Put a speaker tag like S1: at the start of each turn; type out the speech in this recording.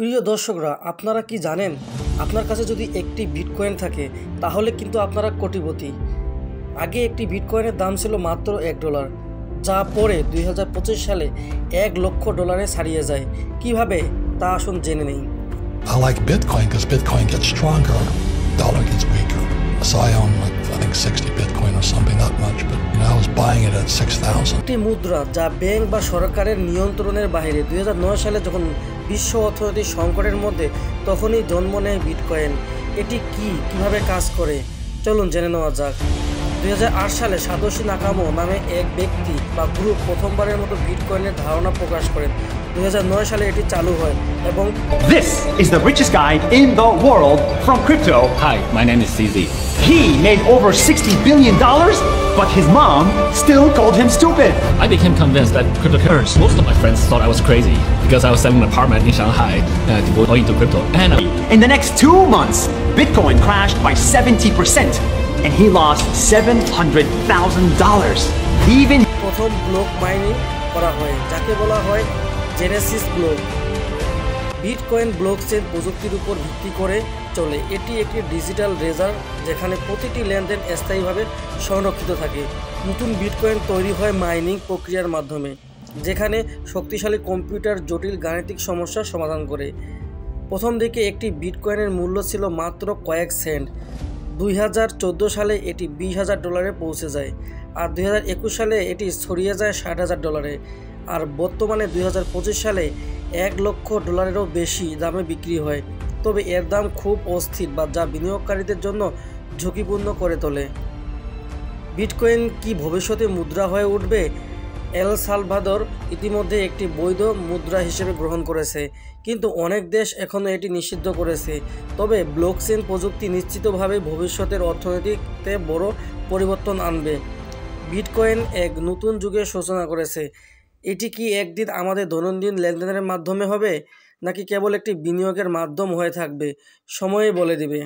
S1: প্রিয় দর্শকরা, আপনারা কি জানেন আপনার কাছে যদি একটি বিটকয়েন থাকে তাহলে কিন্তু আপনারা কোটিপতি। আগে একটি বিটকয়েনের দাম ছিল মাত্র $1, যা পরে 2025 সালে $1,00,000 ছাড়িয়ে যায়। কিভাবে তা আসুন জেনে নেই।
S2: I like Bitcoin because Bitcoin gets stronger, dollar gets weaker. So I own I think 60 Bitcoin or something, not much, but I was buying it at 6,000.
S1: একটি মুদ্রা যা ব্যাংক বা সরকারের নিয়ন্ত্রণের বাইরে 2009 সালে যখন বিশ্ব অর্থনৈতিক সংকটের মধ্যে তখনই জন্ম নেয় বিটকয়েন। এটি কিভাবে কাজ করে চলুন জেনে নেওয়া যাক। 2008 সালে সাতোশি নাকামো নামে এক ব্যক্তি বা গ্রুপ প্রথমবারের মতো বিটকয়েনের ধারণা প্রকাশ করেন। 2009 সালে এটি চালু হয় এবং
S3: This is the richest guy in the world from crypto.
S4: Hi, my name is CZ.
S3: He made over $60 billion, but his mom still called him stupid.
S4: I became convinced that cryptocurrency. Most of my friends thought I was crazy because I was selling an apartment in Shanghai devoted to crypto. And
S3: In the next 2 months, Bitcoin crashed by 70%, and he lost $700,000. Even
S1: প্রথম block mining করা হয়, যাকে বলা হয় Genesis block. Bitcoin blockchain প্রযুক্তির উপর ভিত্তি করে চলে। এটি একটি ডিজিটাল রেজার যেখানে প্রতিটি লেনদেন স্থায়ীভাবে সংরক্ষিত থাকে। নতুন বিটকয়েন তৈরি হয় মাইনিং প্রক্রিয়ার মাধ্যমে, যেখানে শক্তিশালী কম্পিউটার জটিল গাণিতিক সমস্যার সমাধান করে। প্রথম দিকে একটি বিটকয়েনের মূল্য ছিল মাত্র কয়েক সেন্ট। 2014 সালে এটি $20,000 পৌঁছে যায়, আর 2021 সালে এটি ছড়িয়ে যায় $60,000, আর বর্তমানে 2025 সালে $1,00,000-এরও বেশি দামে বিক্রি হয়। তবে এর দাম খুব অস্থির যা বিনিয়োগকারীদের জন্য ঝুঁকিপূর্ণ করে তোলে। বিটকয়েন কি ভবিষ্যতে মুদ্রা হয়ে উঠবে? এল সালভাদর ইতিমধ্যে একটি বৈধ মুদ্রা হিসেবে গ্রহণ করেছে, কিন্তু অনেক দেশ এখনও এটি নিষিদ্ধ করেছে। তবে ব্লকচেন প্রযুক্তি নিশ্চিতভাবে ভবিষ্যতের অর্থনীতিতে বড় পরিবর্তন আনবে। বিটকয়েন এক নতুন যুগের সূচনা করেছে। এটি কি একদিন আমাদের দৈনন্দিন লেনদেনের মাধ্যমে হবে, নাকি কেবল একটি বিনিয়োগের মাধ্যম হয়ে থাকবে? সময়ই বলে দিবে।